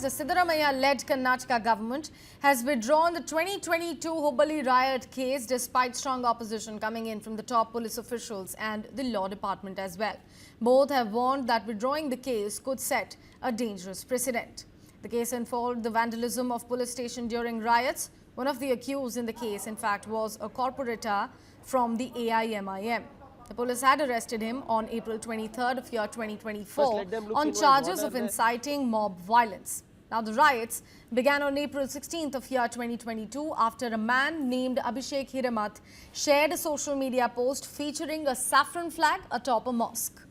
The Siddaramaiah-led Karnataka government has withdrawn the 2022 Hubballi Riot case despite strong opposition coming in from the top police officials and the law department as well. Both have warned that withdrawing the case could set a dangerous precedent. The case involved the vandalism of police station during riots. One of the accused in the case, in fact, was a corporator from the AIMIM. The police had arrested him on April 23rd of year 2024 on charges of inciting mob violence. Now, the riots began on April 16th of year 2022 after a man named Abhishek Hiremath shared a social media post featuring a saffron flag atop a mosque.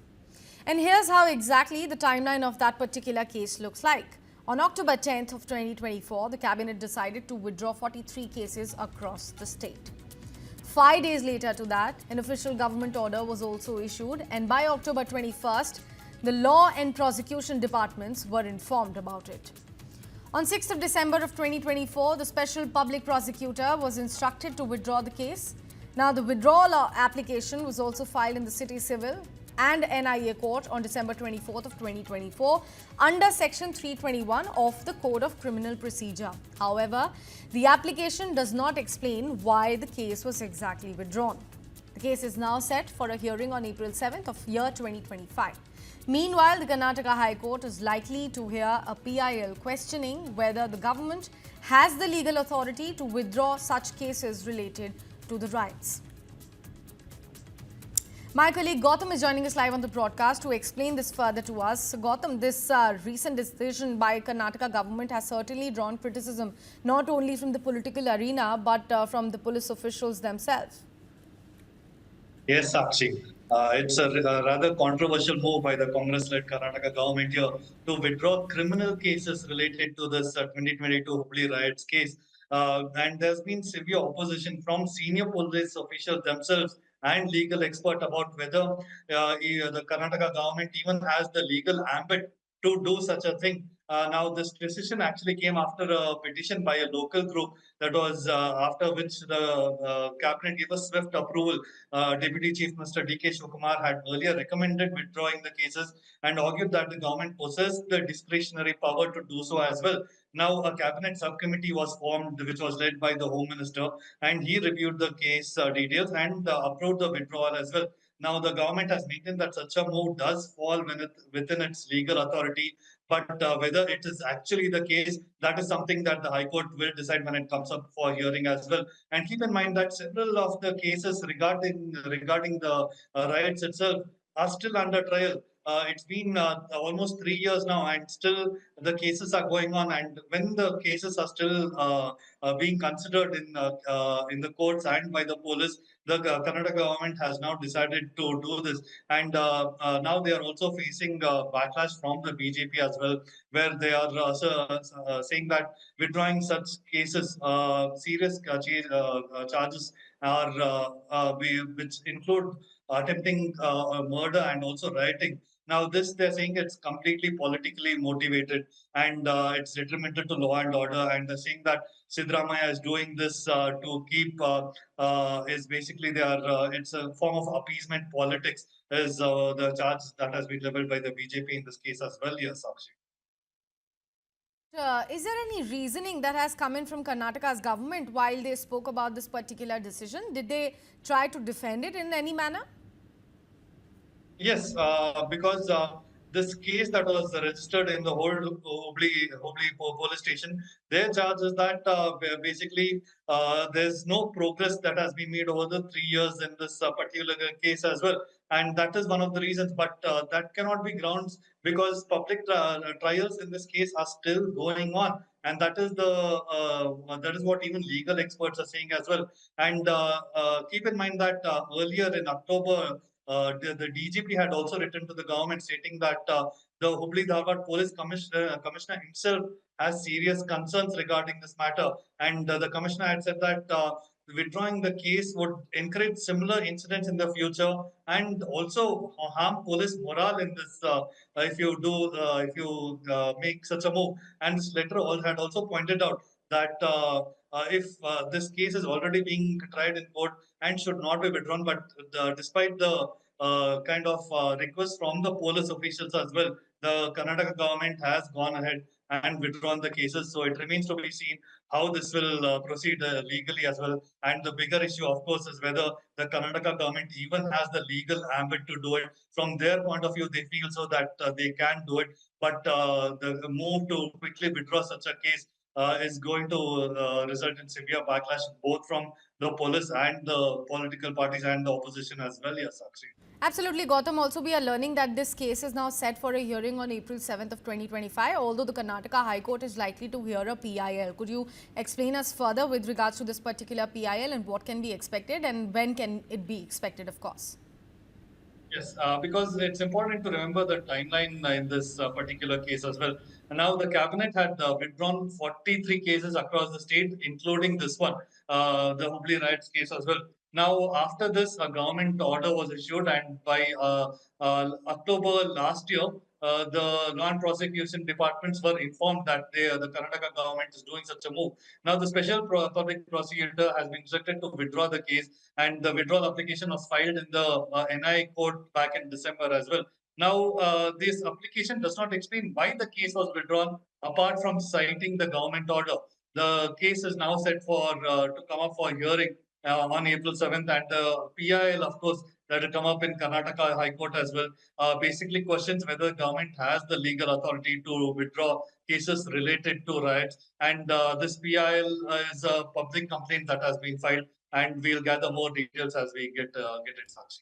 And here's how exactly the timeline of that particular case looks like. On October 10th of 2024, the cabinet decided to withdraw 43 cases across the state. 5 days later to that, an official government order was also issued, and by October 21st, the law and prosecution departments were informed about it. On 6th of December of 2024, the special public prosecutor was instructed to withdraw the case. Now, the withdrawal application was also filed in the City Civil and NIA Court on December 24th of 2024 under Section 321 of the Code of Criminal Procedure. However, the application does not explain why the case was exactly withdrawn. The case is now set for a hearing on April 7th of year 2025. Meanwhile, the Karnataka High Court is likely to hear a PIL questioning whether the government has the legal authority to withdraw such cases related to the riots. My colleague Gautam is joining us live on the broadcast to explain this further to us. So, Gautam, this recent decision by Karnataka government has certainly drawn criticism not only from the political arena but from the police officials themselves. Yes, Sakshi. It's a rather controversial move by the Congress-led Karnataka government here to withdraw criminal cases related to this 2022 Hubballi riots case. And there's been severe opposition from senior police officials themselves and legal expert about whether the Karnataka government even has the legal ambit to do such a thing. Now, this decision actually came after a petition by a local group that was after which the cabinet gave a swift approval. Deputy Chief Minister D.K. Shivakumar had earlier recommended withdrawing the cases and argued that the government possessed the discretionary power to do so as well. Now, a cabinet subcommittee was formed, which was led by the Home Minister, and he reviewed the case details and approved the withdrawal as well. Now, the government has maintained that such a move does fall within its legal authority, but whether it is actually the case, that is something that the High Court will decide when it comes up for hearing as well. And keep in mind that several of the cases regarding the riots itself are still under trial. It's been almost 3 years now, and still the cases are going on. And when the cases are still being considered in the courts and by the police, the Kannada government has now decided to do this, and now they are also facing backlash from the BJP as well, where they are saying that withdrawing such cases, serious charges are which include attempting murder and also rioting. Now, this they're saying it's completely politically motivated and it's detrimental to law and order. And they're saying that Siddaramaiah is doing this to keep is basically they are it's a form of appeasement politics. Is the charge that has been leveled by the BJP in this case as well? Yes, Sakshi. Is there any reasoning that has come in from Karnataka's government while they spoke about this particular decision? Did they try to defend it in any manner? Yes, because this case that was registered in the whole Hubli police station, their charge is that basically there's no progress that has been made over the 3 years in this particular case as well. And that is one of the reasons, but that cannot be grounds because public trials in this case are still going on. And that is what even legal experts are saying as well. And keep in mind that earlier in October, the DGP had also written to the government stating that the Hubli Dharwad Police Commissioner himself has serious concerns regarding this matter. And the Commissioner had said that withdrawing the case would encourage similar incidents in the future and also harm police morale in this if you make such a move. And this letter had also pointed out that if this case is already being tried in court and should not be withdrawn, but despite the kind of request from the police officials as well, the Karnataka government has gone ahead and withdrawn the cases. So it remains to be seen how this will proceed legally as well. And the bigger issue, of course, is whether the Karnataka government even has the legal ambit to do it. From their point of view, they feel so that they can do it. But the move to quickly withdraw such a case is going to result in severe backlash both from the police and the political parties and the opposition as well. Yes, Sakshi. Absolutely, Gautam. Also, we are learning that this case is now set for a hearing on April 7th of 2025, although the Karnataka High Court is likely to hear a PIL. Could you explain us further with regards to this particular PIL and what can be expected and when can it be expected, of course? Yes, because it's important to remember the timeline in this particular case as well. And now the cabinet had withdrawn 43 cases across the state, including this one, the Hubballi Riots case as well. Now, after this, a government order was issued, and by October last year, the law and prosecution departments were informed that the Karnataka government is doing such a move. Now, the special public prosecutor has been instructed to withdraw the case, and the withdrawal application was filed in the NI court back in December as well. Now, this application does not explain why the case was withdrawn, apart from citing the government order. The case is now set for to come up for hearing on April 7th, and the PIL, of course, that will come up in Karnataka High Court as well. Basically, questions whether the government has the legal authority to withdraw cases related to riots, and this PIL is a public complaint that has been filed, and we'll gather more details as we get it, Sakshi.